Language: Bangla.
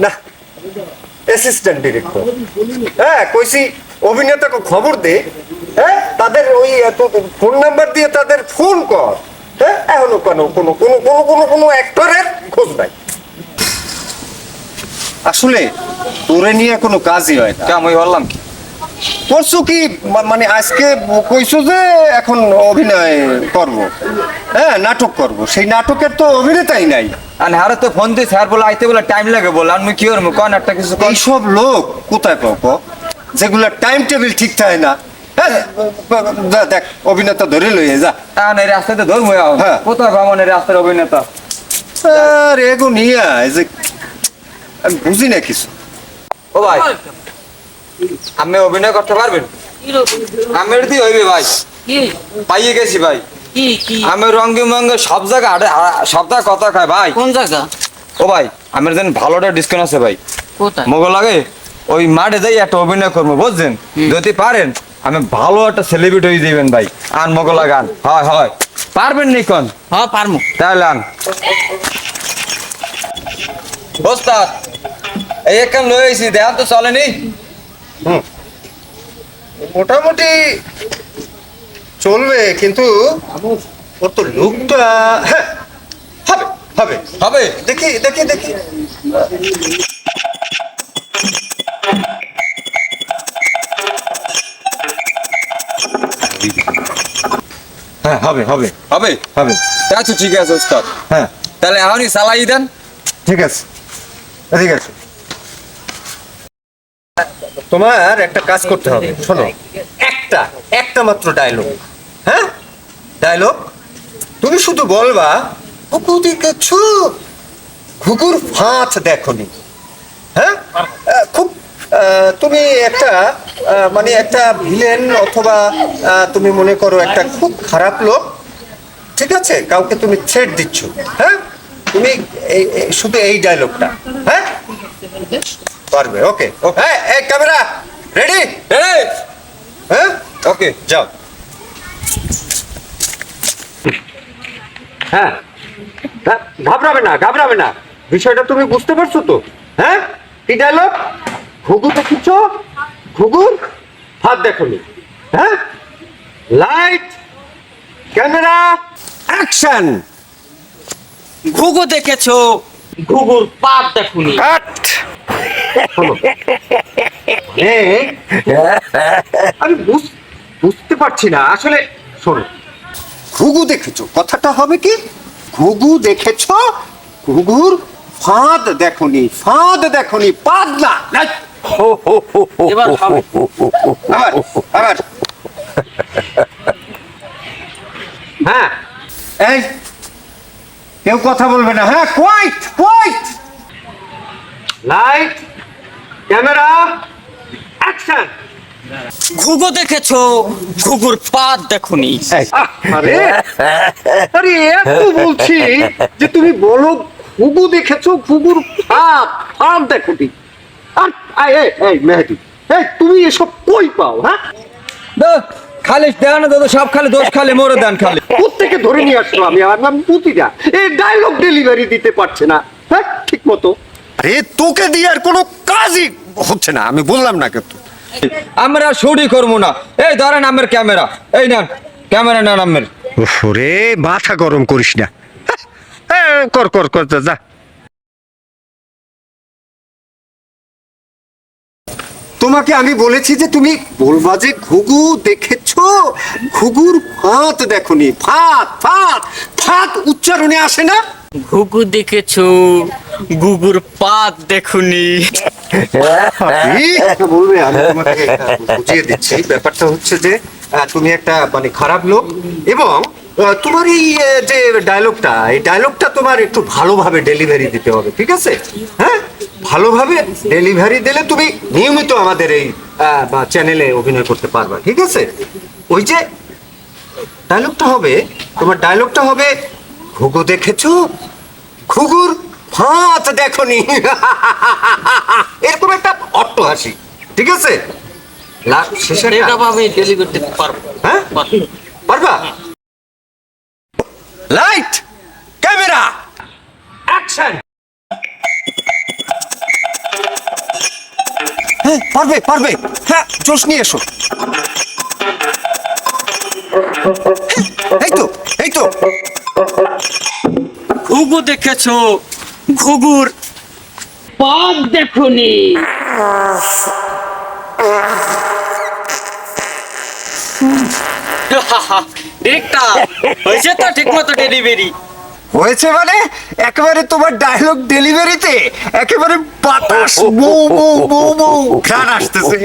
না, অ্যাসিস্ট্যান্ট ডিরেক্টর। হ্যাঁ, কইছি অভিনেতাকে খবর দে, হ্যাঁ তাদের ওই ফোন নাম্বার দিয়ে তাদের ফোন কর। হ্যাঁ, এখনো কোনো কোনো কোনো কোনো কোনো কোনো অ্যাক্টরের খোঁজ নাই। আসলে তোরে নিয়ে কোনো কাজই হয় না। আমি বললাম কি করছো কি মানে আজকে কইছো যে এখন অভিনয় করব, হ্যাঁ নাটক করব, সেই নাটকের তো অভিনেতাই নাই। আর হারে তো ফোন দিয়ে স্যার বলে আইতে বলে টাইম লাগে বলে আমি কি করবো কোন একটা কিছু কই এইসব লোক কোথায় পাবো যেগুলো টাইম টেবিল ঠিক থাকে না? হ্যাঁ, দেখ অভিনেতা ধরে লইয়ে যা। এই রাস্তাতে ধরবো হ্যাঁ। কোথায় ভ্রমণের রাস্তার অভিনেতা আর এগো নিয়া এই যে আমি বুঝি না কিছু। ও ভাই আপনি অভিনয় করতে পারবেন? আমি এটি হইবে ভাই, পাইয়ে গেছি ভাই। আমি রঙ্গে মঙ্গে সব জায়গায় সব জায়গায় কথা খায় ভাই। কোন জায়গা? ও ভাই আমার যেন ভালোটা ডিসকাউন্ট আছে ভাই। কোথায়? মগো লাগে ওই মাঠে যাই একটা অভিনয় করবো বুঝছেন, যদি পারেন আমি ভালো একটা সেলিব্রিটি হয়ে যাবেন ভাই। আন মগো লাগান, হয় হয় পারবেন নি কোন? হ্যাঁ পারমু। তাহলে আন ওস্তাদ এই একখান লয়ে আইছি দেখান তো চলেনি। মোটামুটি চলবে, কিন্তু ওর তো লুকটা, হ্যাঁ হবে হবে হবে দেখি দেখি দেখি। হ্যাঁ হবে হবে হবে হবে। আচ্ছা ঠিক আছে ওস্তাদ, হ্যাঁ তাহলে এখনই চালাই দেন। ঠিক আছে ঠিক আছে। তোমার একটা কাজ করতে হবে, শোনো, একটা একটা মাত্র ডায়লগ, হ্যাঁ ডায়লগ তুমি শুধু বলবা ঘুঘু দেখেছো, ঘুঘুর ফাঁদ দেখনি। হ্যাঁ, খুব তুমি একটা মানে একটা ভিলেন অথবা তুমি মনে করো একটা খুব খারাপ লোক, ঠিক আছে, কাউকে তুমি থ্রেট দিচ্ছ, হ্যাঁ তুমি শুধু এই ডায়লগটা, হ্যাঁ পারবে। ওকে হ্যাঁ, এই ক্যামেরা রেডি, হ্যাঁ ওকে যাও। হ্যাঁ, ঘাবড়াবে না ঘাবড়াবে না, বিষয়টা তুমি বুঝতে পারছো তো? হ্যাঁ, কি ডায়লগ? ঘুঘু দেখেছ, ঘুঘুর হাত দেখনি। হ্যাঁ, লাইট ক্যামেরা অ্যাকশন। ঘুঘু দেখেছো, ঘুঘুর পাপ দেখুনি। কাট। আমি বুঝতে পারছি না আসলে। শোনো, ঘুঘু দেখেছো কথাটা হবে কি, ঘুঘু দেখেছো, ঘুঘুর ফাঁদ দেখনি, ফাঁদ দেখনি, পাদলা। এবার হবে। আবার আবার। হ্যাঁ, এই কেউ কথা বলবে না, হ্যাঁ quite quite. Light camera action. ঘুঘু দেখেছো, ঘুঘুর পাত দেখুনি। আরে আরে এত বলছি যে তুমি বলো ঘুঘু দেখেছো, ঘুঘুর ফাঁদ ফাঁদ দেখনি। আর এই মেহেদি, এই তুমি এসব কই পাও? হ্যাঁ, খালি দেন দাদা, সব খালি দোষ খালি মোরে দেন খালি। কোত্থেকে ধরে নিয়ে আসলো? আমি বুঝি না, এই ডায়লগ ডেলিভারি দিতে পারছে না, হ্যাঁ ঠিক মতো। আরে তোকে দিয়ে আর কোনো কাজই হচ্ছে না, আমি বললাম না কিন্তু। আমরা শুটই করবো না, এই ধরেন আমার ক্যামেরা, এই নেন ক্যামেরা নেন আমার। ওরে মাথা গরম করিস না, হ্যাঁ কর কর কর যা। তোমাকে আমি বলেছি যে তুমি বলবা যে ঘুঘু দেখেছো, ঘুঘুর ফাঁদ দেখনি। ফাঁদ ফাঁদ ফাঁদ উচ্চারণে আসে না। ঘুঘু দেখেছো, ঘুঘুর পাত দেখুনি। বলবে, আমি তোমাকে বুঝিয়ে দিচ্ছি। ব্যাপারটা হচ্ছে যে তুমি একটা মানে খারাপ লোক, এবং তোমার এই যে ডায়লগটা, এই ডায়লগটা তোমার একটু ভালোভাবে ডেলিভারি দিতে হবে, ঠিক আছে? হ্যাঁ, ভালোভাবে ডেলিভারি দিলে তুমি নিয়মিত আমাদের এই চ্যানেলে অভিনয় করতে পারবা, ঠিক আছে? ওই যে ডায়লগটা হবে, তোমার ডায়লগটা হবে ঘুঘু দেখেছো, ঘুঘুর ফাঁদ দেখনি। এরকম একটা অট্ট হাসি, ঠিক আছে? এটা ভাবে ডেলি করতে পারবো। হ্যাঁ পারবা? Light camera action. হ্যাঁ পারবে পারবে, হ্যাঁ জোশ নিয়ে এসো। এই তো এই তো। ঘুঘু দেখেছো? ঘুঘুর পথ দেখুনি। ডিরেক্টর হয়েছে তো ঠিক মতো ডেলিভারি। হয়েছে মানে একেবারে তোমার ডায়লগ ডেলিভারিতে একেবারে বাতাস বউ বউ বউ বউ ঘ্রাণ আসতেছে।